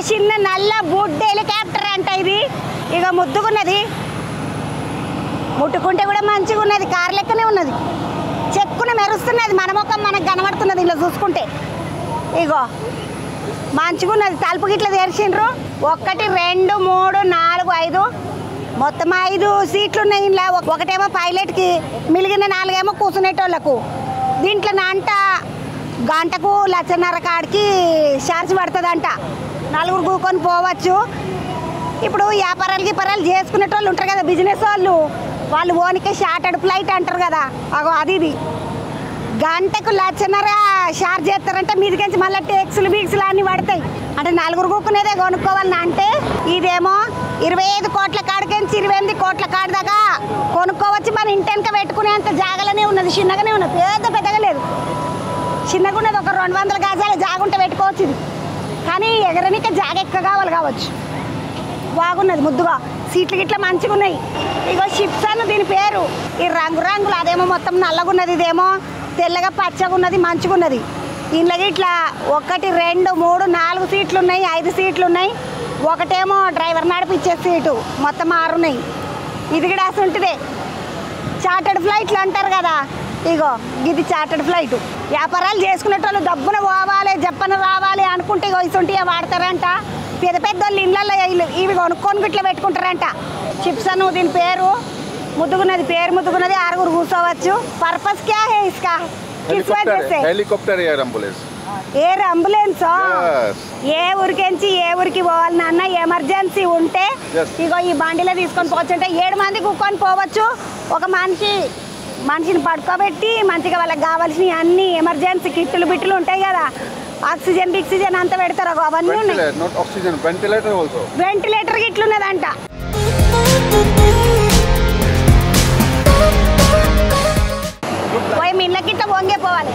చిన్న నల్ల బుడ్ హెలికాప్టర్ అంట ఇది. ఇక ముద్దుకున్నది, ముట్టుకుంటే కూడా మంచిగా ఉన్నది, కారు లెక్కనే ఉన్నది, చెక్కున మెరుస్తున్నది, మన ముఖం మనకు కనబడుతున్నది ఇలా చూసుకుంటే. ఇగో మంచిగా ఉన్నది, తలుపు గిట్ల తెరిచిండ్రు. 1 2 3 4 5 మొత్తం 5 సీట్లు ఉన్నాయి ఇలా. ఒకటేమో పైలట్కి, మిగిలిన 4 ఏమో కూర్చునేటోళ్ళకు. దీంట్లో అంట గంటకు 1,50,000 కాడికి ఛార్జ్ పడుతుందంట. 4 కూకొని పోవచ్చు. ఇప్పుడు వ్యాపారాలు చేసుకునేటోళ్ళు ఉంటారు కదా, బిజినెస్ వాళ్ళు ఓనికే షార్టెడ్ ఫ్లైట్ అంటారు కదా, అగో అది ఇది. గంటకు 1,50,000 ఛార్జ్ చేస్తారంటే మీదికించి మళ్ళీ టెక్స్లు బీక్స్లు అన్నీ పడతాయి. అంటే 4 కూకునేదే కొనుక్కోవాలని. అంటే ఇదేమో 25 కోట్ల కాడికించి 28 కోట్ల కాడి దాకా కొనుక్కోవచ్చు. మన ఇంటెనక పెట్టుకునేంత జాగలనే ఉన్నది, చిన్నగానే ఉన్నది, పెద్దగా లేదు, చిన్నగా ఉన్నది. ఒక 200 గజాల జాగుంటే పెట్టుకోవచ్చు ఇది. కానీ ఎగరనిక జాగ ఎక్కువ కావచ్చు. బాగున్నది, ముద్దుగా, సీట్లు గిట్ల మంచిగా ఉన్నాయి. ఇగో షిప్స్ అని దీని పేరు. ఈ రంగులు అదేమో మొత్తం నల్లగున్నది, ఇదేమో తెల్లగా పచ్చగా ఉన్నది, మంచిగా ఉన్నది. ఇంట్లో ఇట్లా 1 2 3 4 సీట్లు ఉన్నాయి, 5 సీట్లు ఉన్నాయి. ఒకటేమో డ్రైవర్ నడిపించే సీటు, మొత్తం 6 ఉన్నాయి. ఇది కూడా అసలుంటిదే, చార్టెడ్ ఫ్లైట్లు అంటారు కదా, ఇగో ఇది చార్టెడ్ ఫ్లైట్. వ్యాపారాలు చేసుకునేటోళ్ళు డబ్బున పోవాలి, జప్పన రావాలి అనుకుంటే ఇగో ఇసుంటిగా వాడతారంట. పెద్ద వాళ్ళు ఇళ్ళల్లో ఇవి కొనుక్కొని ఇట్లా పెట్టుకుంటారంట. చిప్స్ అను దీని పేరు. ముద్దుగున్నది, పేరు ముద్దుగున్నది, 6 కూర్చోవచ్చు. పర్పస్ క్యా హే ఇస్కా? Helicopter air ambulance. ఏ ఊరికించి ఏ ఊరికి పోవాలి నాన్న, ఎమర్జెన్సీ ఉంటే ఇగో ఈ బండిలో తీసుకొని పోవచ్చు. అంటే 7 మంది కూర్చొని పోవచ్చు. ఒక మనిషిని పడుకోబెట్టి మంచిగా వాళ్ళకి కావాల్సినవి అన్ని ఎమర్జెన్సీ కిట్లు బిట్లు ఉంటాయి కదా, ఆక్సిజన్ అంతా పెడతారు. అవన్నీ ఉన్నాయి. వెంటిలేటర్ గిట్లున్నదంట. పోయి మిల్ల గిట్ల వంగే పోవాలి.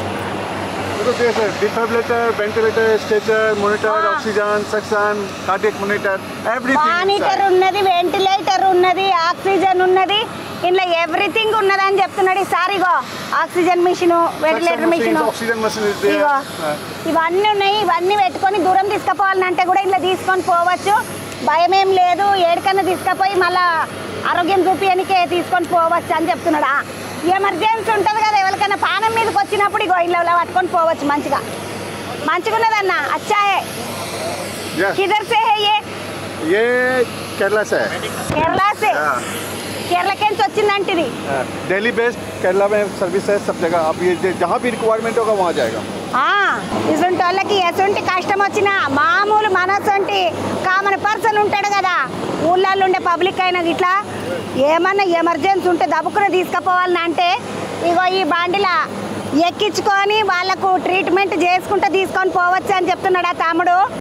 Defibrillator, ventilator, stretcher, monitor, oxygen, section, cardiac monitor, everything. Monitor ఉన్నది, వెంటిలేటర్ ఉన్నది, ఆక్సిజన్ ఉన్నది, ఇంట్లో ఎవ్రీథింగ్ ఉన్నదని చెప్తున్నాడు ఈసారి. ఇగో ఆక్సిజన్ మిషన్, వెంటిలేటర్ మిషన్, ఇగో ఇవన్నీ ఉన్నాయి. ఇవన్నీ పెట్టుకొని దూరం తీసుకుపోవాలంటే కూడా ఇంట్లో తీసుకొని పోవచ్చు, భయం ఏం లేదు. ఏడికన్నా తీసుకుపోయి మళ్ళీ ఆరోగ్యం చూపించడానికే తీసుకొని పోవచ్చు అని చెప్తున్నాడు. ఎమర్జెన్సీ ఉంటుంది కదా, ఎవరికైనా పానం మీదకి వచ్చినప్పుడు ఇగో ఇలా పట్టుకొని పోవచ్చు. మంచిగా ఉన్నదన్న. అచ్చా హై. కిధర్ సే హై ये केरला से है। केरला से? केरला के వచ్చిందంటే ఇది दिल्ली बेस्ड केरला में सर्विस है सब जगह. आप ये जहाँ भी रिक्वायरमेंट होगा वहाँ जाएगा. ఇసుంటి వాళ్ళకి ఎసుంటి కష్టం వచ్చినా మామూలు మనసంటి కామన్ పర్సన్ ఉంటాడు కదా, ఊళ్ళల్లో ఉండే పబ్లిక్ అయినా ఇట్లా ఏమన్నా ఎమర్జెన్సీ ఉంటే దబ్బుకుని తీసుకుపోవాలని అంటే ఇగో ఈ బండిలా ఎక్కించుకొని వాళ్ళకు ట్రీట్మెంట్ చేసుకుంటూ తీసుకొని పోవచ్చు అని చెప్తున్నాడు ఆ తమ్ముడు.